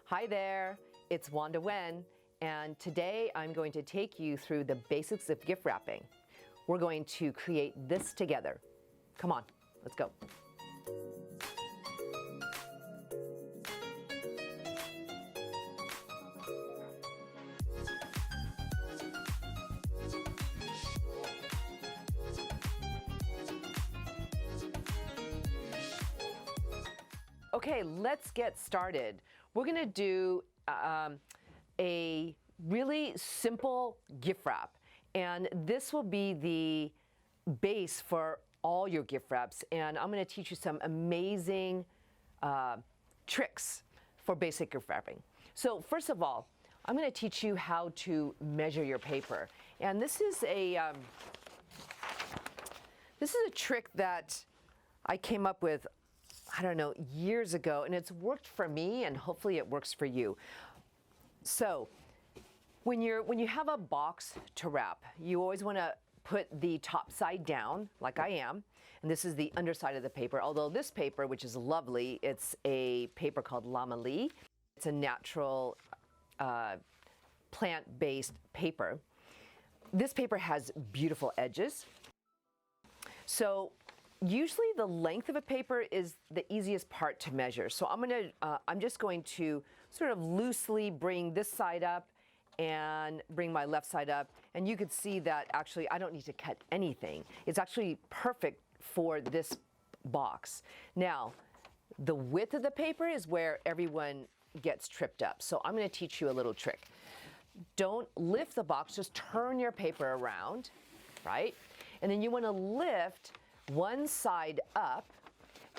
Hi there, it's Wanda Wen, and today I'm going to take you through the basics of gift wrapping. We're going to create this together. Come on, let's go. Okay, let's get started. We're gonna do a really simple gift wrap, and this will be the base for all your gift wraps, and I'm gonna teach you some amazing tricks for basic gift wrapping. So first of all, I'm gonna teach you how to measure your paper, and this is a trick that I came up with, I don't know, years ago, and it's worked for me, and hopefully it works for you. So when you have a box to wrap, you always want to put the top side down, like I am, and this is the underside of the paper. Although this paper, which is lovely, it's a paper called Lamali. It's a natural plant-based paper. This paper has beautiful edges. So usually the length of a paper is the easiest part to measure. So I'm just going to sort of loosely bring this side up and bring my left side up. And you could see that actually I don't need to cut anything. It's actually perfect for this box. Now, the width of the paper is where everyone gets tripped up. So I'm gonna teach you a little trick. Don't lift the box, just turn your paper around, right? And then you wanna lift one side up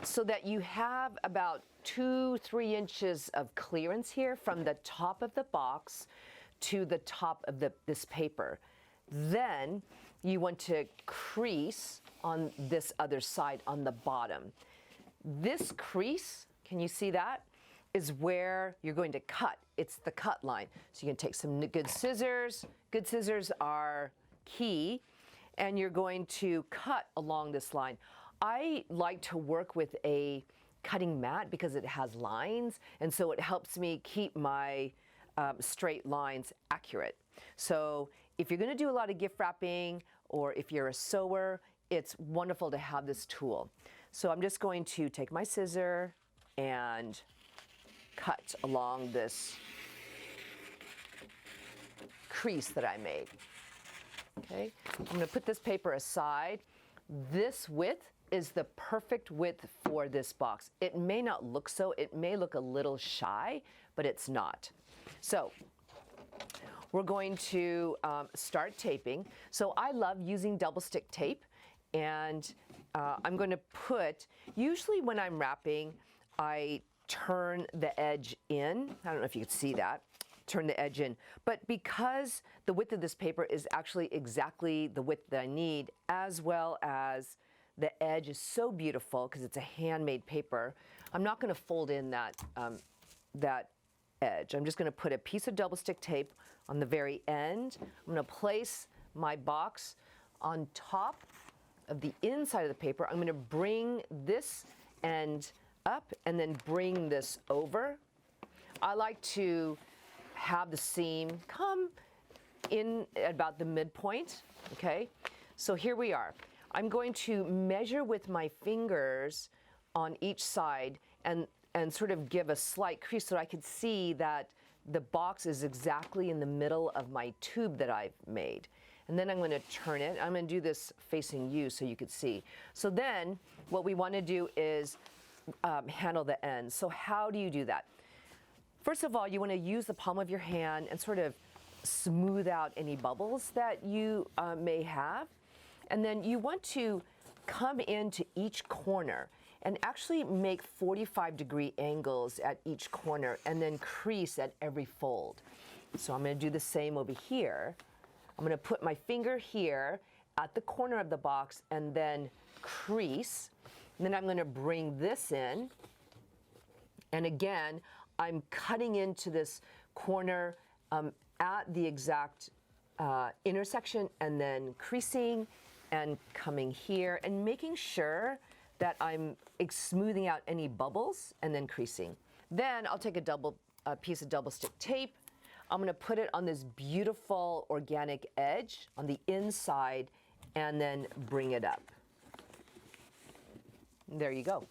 so that you have about 2-3 inches of clearance here from the top of the box to the top of this paper. Then you want to crease on this other side on the bottom. This crease, can you see that, is where you're going to cut. It's the cut line. So you can take some good scissors. Good scissors are key. And you're going to cut along this line. I like to work with a cutting mat because it has lines, and so it helps me keep my straight lines accurate. So if you're gonna do a lot of gift wrapping, or if you're a sewer, it's wonderful to have this tool. So I'm just going to take my scissor and cut along this crease that I made. Okay, I'm going to put this paper aside. This width is the perfect width for this box. It may not look so, it may look a little shy, but it's not. So we're going to start taping. So I love using double stick tape, and I'm going to put, usually when I'm wrapping, I turn the edge in. I don't know if you can see that. Turn the edge in. But because the width of this paper is actually exactly the width that I need, as well as the edge is so beautiful because it's a handmade paper, I'm not going to fold in that edge. I'm just going to put a piece of double stick tape on the very end. I'm going to place my box on top of the inside of the paper. I'm going to bring this end up and then bring this over. I like to have the seam come in at about the midpoint, okay? So here we are. I'm going to measure with my fingers on each side and sort of give a slight crease so I can see that the box is exactly in the middle of my tube that I've made. And then I'm going to turn it. I'm going to do this facing you so you could see. So then what we want to do is handle the ends. So how do you do that? First of all, you want to use the palm of your hand and sort of smooth out any bubbles that you may have. And then you want to come into each corner and actually make 45-degree angles at each corner and then crease at every fold. So I'm going to do the same over here. I'm going to put my finger here at the corner of the box and then crease. And then I'm going to bring this in. And again, I'm cutting into this corner at the exact intersection and then creasing and coming here and making sure that I'm smoothing out any bubbles and then creasing. Then I'll take a double a piece of double stick tape. I'm going to put it on this beautiful organic edge on the inside and then bring it up. There you go.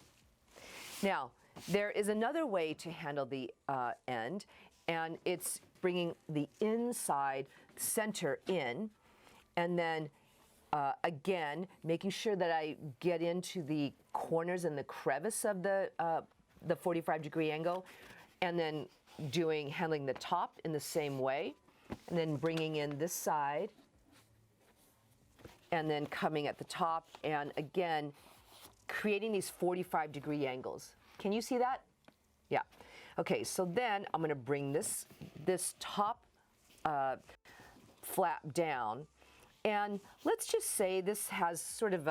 Now, there is another way to handle the end, and it's bringing the inside center in, and then again, making sure that I get into the corners and the crevice of the 45-degree angle, and then handling the top in the same way, and then bringing in this side, and then coming at the top, and again, creating these 45-degree angles. Can you see that? Yeah. Okay, so then I'm going to bring this top flap down, and let's just say this has sort of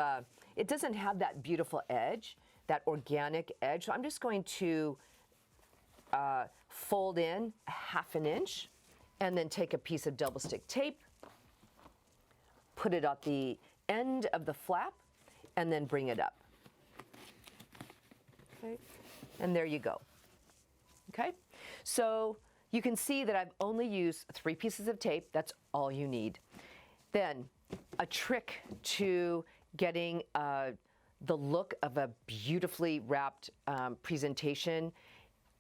it doesn't have that beautiful edge, that organic edge, so I'm just going to fold in a 1/2 inch, and then take a piece of double stick tape, put it at the end of the flap, and then bring it up. Okay, and there you go. Okay, so you can see that I've only used 3 pieces of tape. That's all you need. Then a trick to getting the look of a beautifully wrapped presentation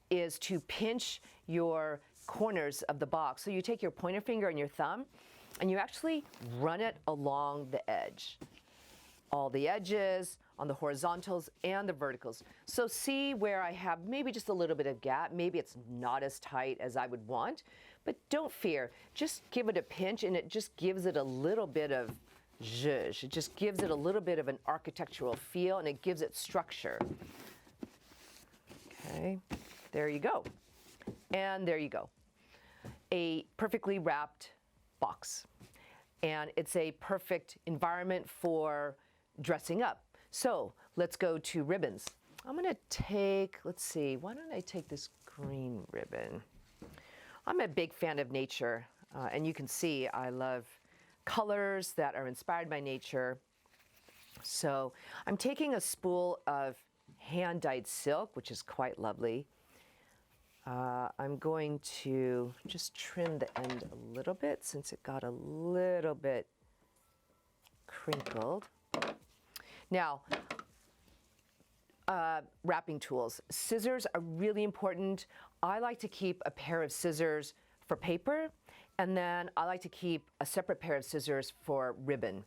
is to pinch your corners of the box. So you take your pointer finger and your thumb, and you actually run it along the edge. All the edges, on the horizontals and the verticals. So see where I have maybe just a little bit of gap. Maybe it's not as tight as I would want, but don't fear. Just give it a pinch, and it just gives it a little bit of zhuzh. It just gives it a little bit of an architectural feel, and it gives it structure. Okay, there you go. And there you go. A perfectly wrapped box. And it's a perfect environment for dressing up. So let's go to ribbons. I'm going to take, let's see, why don't I take this green ribbon? I'm a big fan of nature, and you can see I love colors that are inspired by nature. So I'm taking a spool of hand-dyed silk, which is quite lovely. I'm going to just trim the end a little bit since it got a little bit crinkled. Now, wrapping tools. Scissors are really important. I like to keep a pair of scissors for paper, and then I like to keep a separate pair of scissors for ribbon.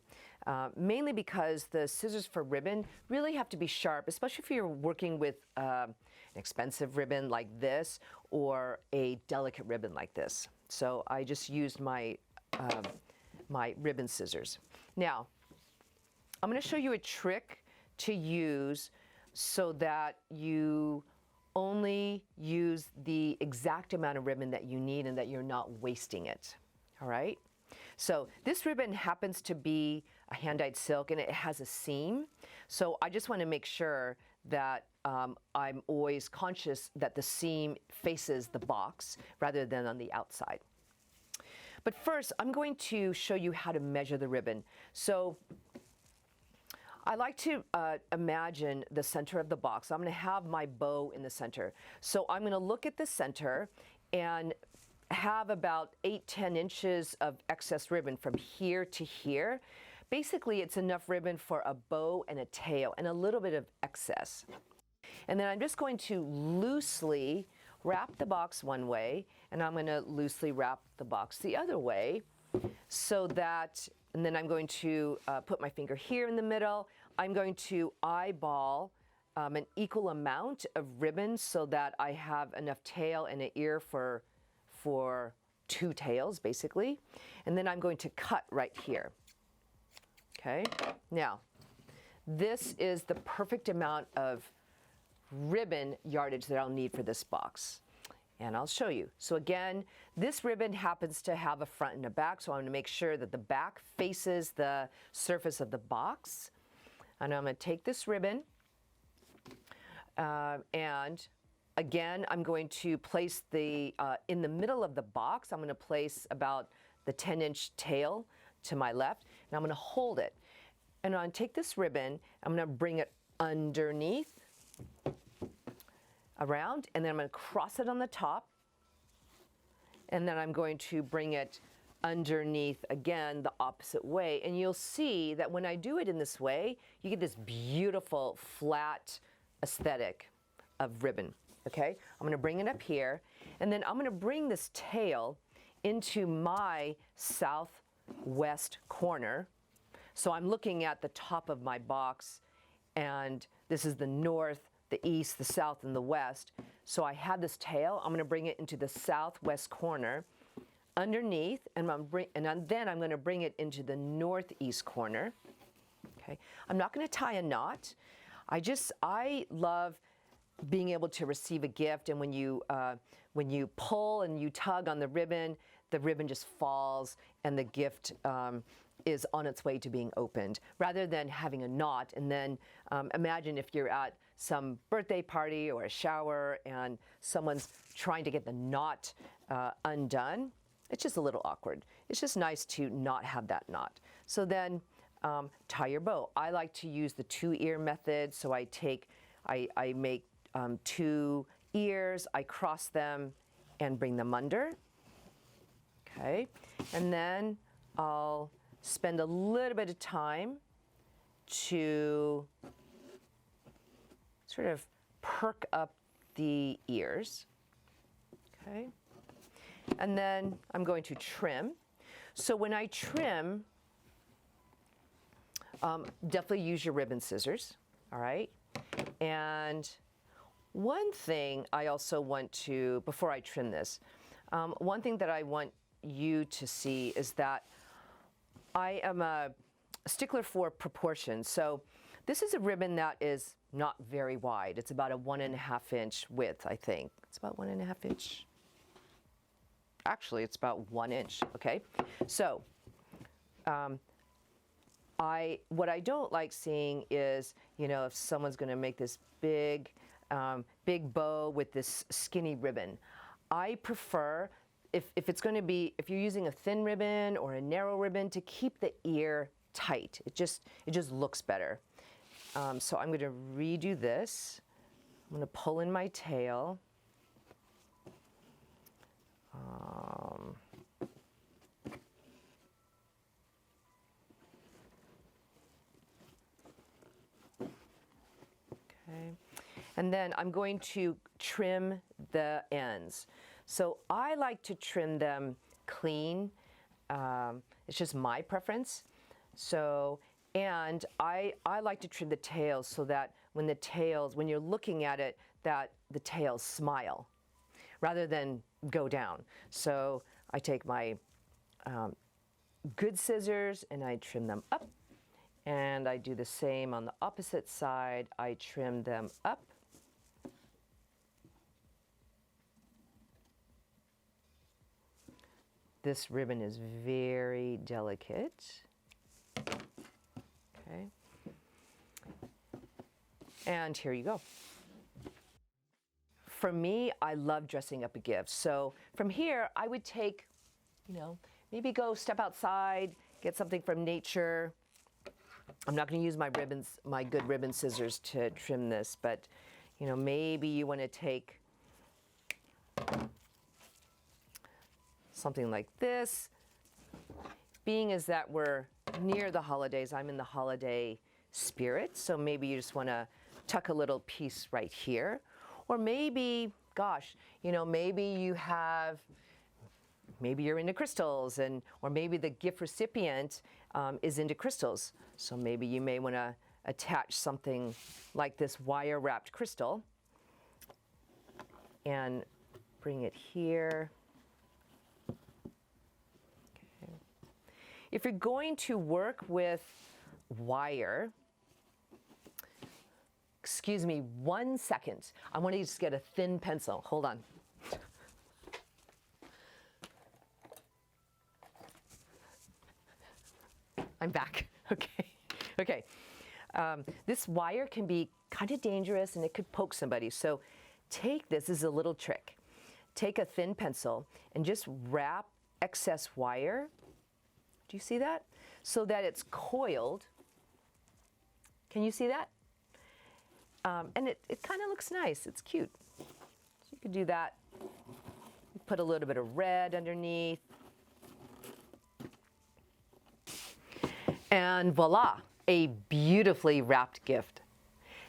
Mainly because the scissors for ribbon really have to be sharp, especially if you're working with an expensive ribbon like this or a delicate ribbon like this. So I just used my ribbon scissors. Now, I'm going to show you a trick to use so that you only use the exact amount of ribbon that you need and that you're not wasting it. All right? So this ribbon happens to be a hand-dyed silk, and it has a seam. So I just want to make sure that I'm always conscious that the seam faces the box rather than on the outside. But first, I'm going to show you how to measure the ribbon. So I like to imagine the center of the box. I'm going to have my bow in the center. So I'm going to look at the center and have about 8-10 inches of excess ribbon from here to here. Basically, it's enough ribbon for a bow and a tail and a little bit of excess. And then I'm just going to loosely wrap the box one way, and I'm going to loosely wrap the box the other way, so that, and then I'm going to put my finger here in the middle. I'm going to eyeball an equal amount of ribbon so that I have enough tail and an ear for 2 tails, basically. And then I'm going to cut right here. Okay, now this is the perfect amount of ribbon yardage that I'll need for this box. And I'll show you. So again, this ribbon happens to have a front and a back, so I'm going to make sure that the back faces the surface of the box. And I'm going to take this ribbon, and again, I'm going to place the, in the middle of the box, I'm going to place about the 10-inch tail to my left, and I'm going to hold it. And I'm going to take this ribbon, I'm going to bring it underneath, around, and then I'm going to cross it on the top, and then I'm going to bring it underneath again the opposite way, and you'll see that when I do it in this way, you get this beautiful flat aesthetic of ribbon. Okay, I'm going to bring it up here, and then I'm going to bring this tail into my southwest corner. So I'm looking at the top of my box, and this is the north, the east, the south, and the west. So I have this tail. I'm going to bring it into the southwest corner underneath, and then I'm going to bring it into the northeast corner. Okay, I'm not going to tie a knot. I love being able to receive a gift, and when you pull and you tug on the ribbon just falls, and the gift is on its way to being opened, rather than having a knot. And then imagine if you're at some birthday party or a shower and someone's trying to get the knot undone. It's just a little awkward. It's just nice to not have that knot. So then tie your bow. I like to use the 2-ear method. So I make 2 ears, I cross them and bring them under. Okay, and then I'll spend a little bit of time to sort of perk up the ears. Okay, and then I'm going to trim. So when I trim, definitely use your ribbon scissors, all right? And one thing I also want to, before I trim this, one thing that I want you to see is that I am a stickler for proportions. So this is a ribbon that is not very wide. It's about a 1.5 inch width, I think. It's about 1.5 inch. Actually, it's about 1 inch, okay? So what I don't like seeing is, you know, if someone's gonna make this big bow with this skinny ribbon. I prefer, if you're using a thin ribbon or a narrow ribbon, to keep the ear tight. It just looks better. So I'm going to redo this. I'm going to pull in my tail. Okay. And then I'm going to trim the ends. So I like to trim them clean. It's just my preference. So, and I like to trim the tails so that when you're looking at it, that the tails smile rather than go down. So I take my good scissors and I trim them up. And I do the same on the opposite side. I trim them up. This ribbon is very delicate. Okay. And here you go. For me, I love dressing up a gift. So from here, I would take, you know, maybe go step outside, get something from nature. I'm not going to use my good ribbon scissors to trim this, but, you know, maybe you want to take something like this. Being as that we're near the holidays, I'm in the holiday spirit, so maybe you just want to tuck a little piece right here. Or maybe, gosh, you know, maybe you're into crystals, or maybe the gift recipient is into crystals. So maybe you may want to attach something like this wire-wrapped crystal and bring it here. Okay. If you're going to work with wire, excuse me 1 second. I want to just get a thin pencil. Hold on. I'm back. Okay. Okay. This wire can be kind of dangerous and it could poke somebody. So take this is a little trick. Take a thin pencil and just wrap excess wire. Do you see that? So that it's coiled. Can you see that? And it kind of looks nice. It's cute. So you could do that. put a little bit of red underneath. And voila, a beautifully wrapped gift.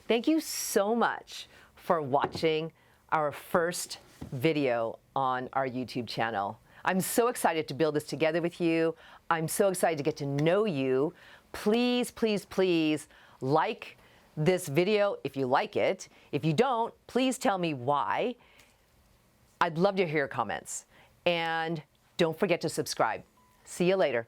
Thank you so much for watching our first video on our YouTube channel. I'm so excited to build this together with you. I'm so excited to get to know you. Please, please, please like this video if you like it. If you don't, please tell me why. I'd love to hear your comments. And don't forget to subscribe. See you later.